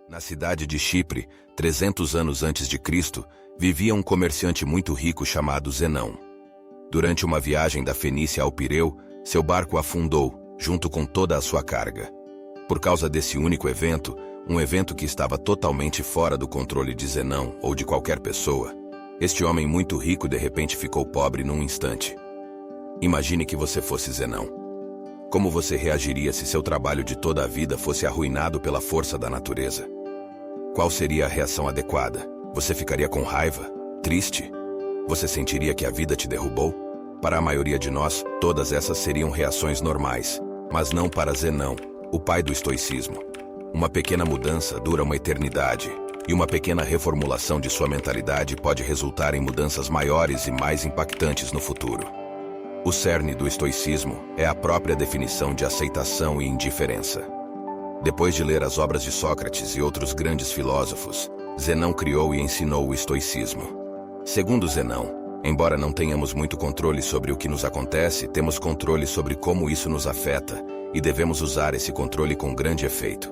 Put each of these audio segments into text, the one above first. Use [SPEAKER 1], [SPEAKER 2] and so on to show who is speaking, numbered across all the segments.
[SPEAKER 1] Na cidade de Chipre, 300 anos antes de Cristo, vivia um comerciante muito rico chamado Zenão. Durante uma viagem da Fenícia ao Pireu, seu barco afundou, junto com toda a sua carga. Por causa desse único evento, um evento que estava totalmente fora do controle de Zenão ou de qualquer pessoa, este homem muito rico de repente ficou pobre num instante. Imagine que você fosse Zenão. Como você reagiria se seu trabalho de toda a vida fosse arruinado pela força da natureza? Qual seria a reação adequada? Você ficaria com raiva? Triste? Você sentiria que a vida te derrubou? Para a maioria de nós, todas essas seriam reações normais, mas não para Zenão, o pai do estoicismo. Uma pequena mudança dura uma eternidade, e uma pequena reformulação de sua mentalidade pode resultar em mudanças maiores e mais impactantes no futuro. O cerne do estoicismo é a própria definição de aceitação e indiferença. Depois de ler as obras de Sócrates e outros grandes filósofos, Zenão criou e ensinou o estoicismo. Segundo Zenão, embora não tenhamos muito controle sobre o que nos acontece, temos controle sobre como isso nos afeta e devemos usar esse controle com grande efeito.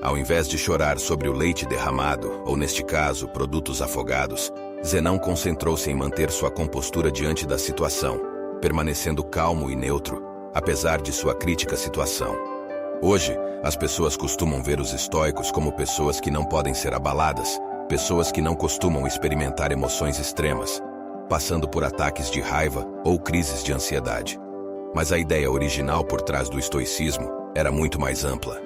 [SPEAKER 1] Ao invés de chorar sobre o leite derramado, ou neste caso, produtos afogados, Zenão concentrou-se em manter sua compostura diante da situação, permanecendo calmo e neutro, apesar de sua crítica situação. Hoje, as pessoas costumam ver os estoicos como pessoas que não podem ser abaladas, pessoas que não costumam experimentar emoções extremas, passando por ataques de raiva ou crises de ansiedade. Mas a ideia original por trás do estoicismo era muito mais ampla.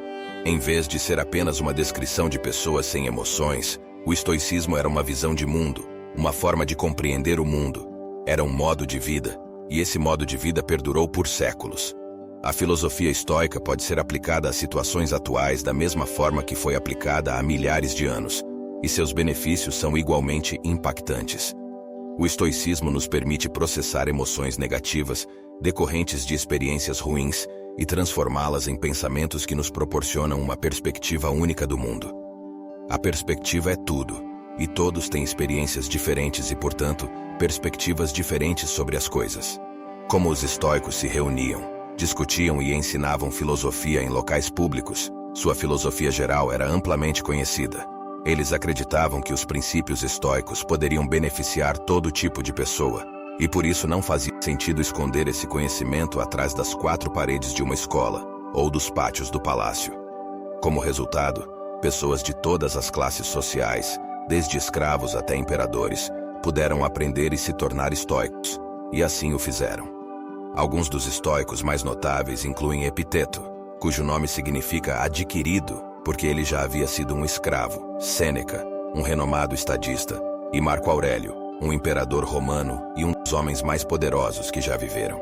[SPEAKER 1] Em vez de ser apenas uma descrição de pessoas sem emoções, o estoicismo era uma visão de mundo, uma forma de compreender o mundo. Era um modo de vida, e esse modo de vida perdurou por séculos. A filosofia estoica pode ser aplicada a situações atuais da mesma forma que foi aplicada há milhares de anos, e seus benefícios são igualmente impactantes. O estoicismo nos permite processar emoções negativas, decorrentes de experiências ruins, e transformá-las em pensamentos que nos proporcionam uma perspectiva única do mundo. A perspectiva é tudo, e todos têm experiências diferentes e, portanto, perspectivas diferentes sobre as coisas. Como os estoicos se reuniam, discutiam e ensinavam filosofia em locais públicos, sua filosofia geral era amplamente conhecida. Eles acreditavam que os princípios estoicos poderiam beneficiar todo tipo de pessoa, e por isso não fazia sentido esconder esse conhecimento atrás das quatro paredes de uma escola, ou dos pátios do palácio. Como resultado, pessoas de todas as classes sociais, desde escravos até imperadores, puderam aprender e se tornar estoicos, e assim o fizeram. Alguns dos estoicos mais notáveis incluem Epiteto, cujo nome significa adquirido, porque ele já havia sido um escravo, Sêneca, um renomado estadista, e Marco Aurélio, um imperador romano e um dos homens mais poderosos que já viveram.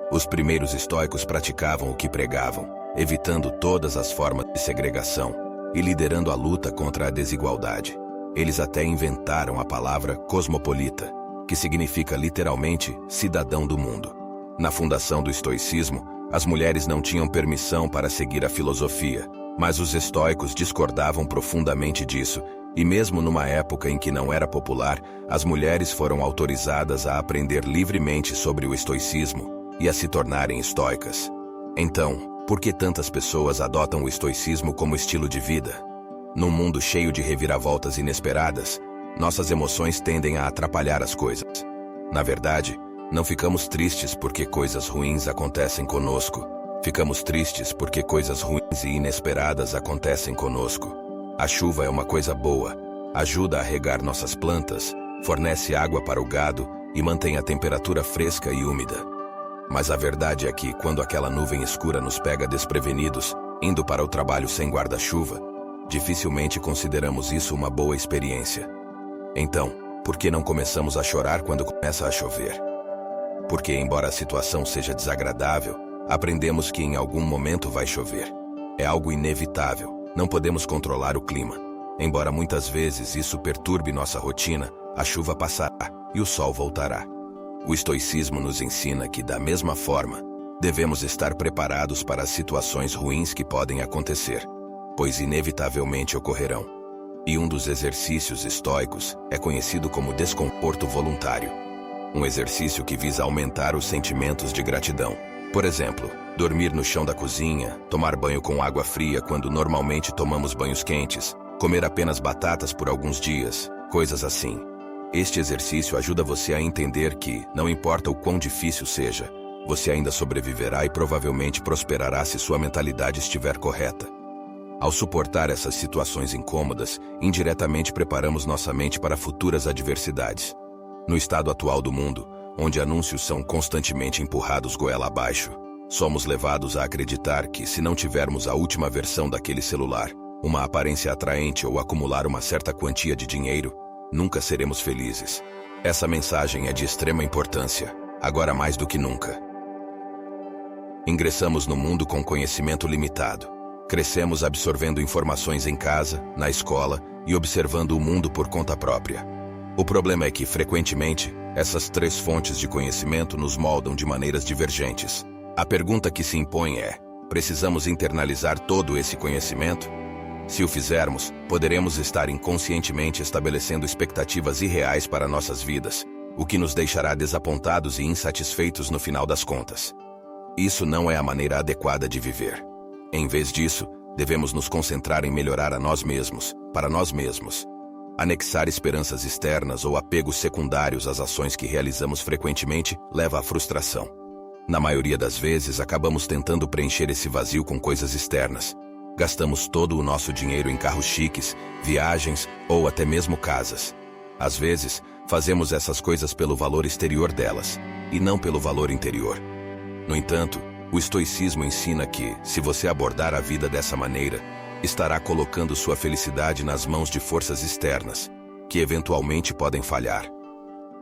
[SPEAKER 1] Os primeiros estoicos praticavam o que pregavam, evitando todas as formas de segregação e liderando a luta contra a desigualdade. Eles até inventaram a palavra cosmopolita, que significa literalmente cidadão do mundo. Na fundação do estoicismo, as mulheres não tinham permissão para seguir a filosofia, mas os estoicos discordavam profundamente disso, e mesmo numa época em que não era popular, as mulheres foram autorizadas a aprender livremente sobre o estoicismo e a se tornarem estoicas. Então, por que tantas pessoas adotam o estoicismo como estilo de vida? Num mundo cheio de reviravoltas inesperadas, nossas emoções tendem a atrapalhar as coisas. Na verdade, não ficamos tristes porque coisas ruins acontecem conosco. Ficamos tristes porque coisas ruins e inesperadas acontecem conosco. A chuva é uma coisa boa, ajuda a regar nossas plantas, fornece água para o gado e mantém a temperatura fresca e úmida. Mas a verdade é que, quando aquela nuvem escura nos pega desprevenidos, indo para o trabalho sem guarda-chuva, dificilmente consideramos isso uma boa experiência. Então, por que não começamos a chorar quando começa a chover? Porque, embora a situação seja desagradável, aprendemos que em algum momento vai chover. É algo inevitável. Não podemos controlar o clima. Embora muitas vezes isso perturbe nossa rotina, a chuva passará e o sol voltará. O estoicismo nos ensina que, da mesma forma, devemos estar preparados para as situações ruins que podem acontecer, pois inevitavelmente ocorrerão. E um dos exercícios estoicos é conhecido como desconforto voluntário. Um exercício que visa aumentar os sentimentos de gratidão. Por exemplo, dormir no chão da cozinha, tomar banho com água fria quando normalmente tomamos banhos quentes, comer apenas batatas por alguns dias, coisas assim. Este exercício ajuda você a entender que, não importa o quão difícil seja, você ainda sobreviverá e provavelmente prosperará se sua mentalidade estiver correta. Ao suportar essas situações incômodas, indiretamente preparamos nossa mente para futuras adversidades. No estado atual do mundo, onde anúncios são constantemente empurrados goela abaixo, somos levados a acreditar que, se não tivermos a última versão daquele celular, uma aparência atraente ou acumular uma certa quantia de dinheiro, nunca seremos felizes. Essa mensagem é de extrema importância, agora mais do que nunca. Ingressamos no mundo com conhecimento limitado. Crescemos absorvendo informações em casa, na escola e observando o mundo por conta própria. O problema é que, frequentemente, essas três fontes de conhecimento nos moldam de maneiras divergentes. A pergunta que se impõe é: precisamos internalizar todo esse conhecimento? Se o fizermos, poderemos estar inconscientemente estabelecendo expectativas irreais para nossas vidas, o que nos deixará desapontados e insatisfeitos no final das contas. Isso não é a maneira adequada de viver. Em vez disso, devemos nos concentrar em melhorar a nós mesmos, para nós mesmos. Anexar esperanças externas ou apegos secundários às ações que realizamos frequentemente leva à frustração. Na maioria das vezes, acabamos tentando preencher esse vazio com coisas externas. Gastamos todo o nosso dinheiro em carros chiques, viagens ou até mesmo casas. Às vezes, fazemos essas coisas pelo valor exterior delas, e não pelo valor interior. No entanto, o estoicismo ensina que, se você abordar a vida dessa maneira, estará colocando sua felicidade nas mãos de forças externas, que eventualmente podem falhar.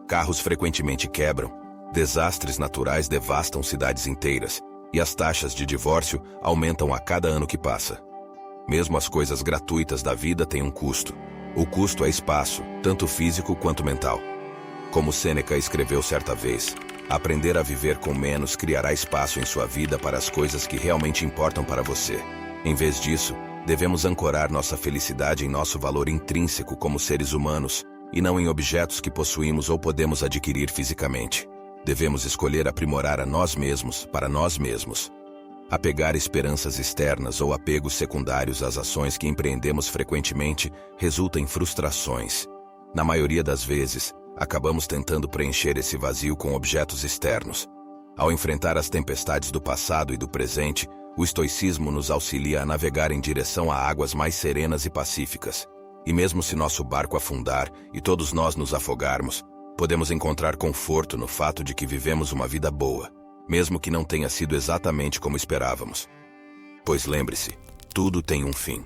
[SPEAKER 1] Carros frequentemente quebram, desastres naturais devastam cidades inteiras, e as taxas de divórcio aumentam a cada ano que passa. Mesmo as coisas gratuitas da vida têm um custo. O custo é espaço, tanto físico quanto mental. Como Sêneca escreveu certa vez, aprender a viver com menos criará espaço em sua vida para as coisas que realmente importam para você. Em vez disso, devemos ancorar nossa felicidade em nosso valor intrínseco como seres humanos, e não em objetos que possuímos ou podemos adquirir fisicamente. Devemos escolher aprimorar a nós mesmos para nós mesmos. Apegar esperanças externas ou apegos secundários às ações que empreendemos frequentemente resulta em frustrações. Na maioria das vezes, acabamos tentando preencher esse vazio com objetos externos. Ao enfrentar as tempestades do passado e do presente, o estoicismo nos auxilia a navegar em direção a águas mais serenas e pacíficas. E mesmo se nosso barco afundar e todos nós nos afogarmos, podemos encontrar conforto no fato de que vivemos uma vida boa, mesmo que não tenha sido exatamente como esperávamos. Pois lembre-se, tudo tem um fim.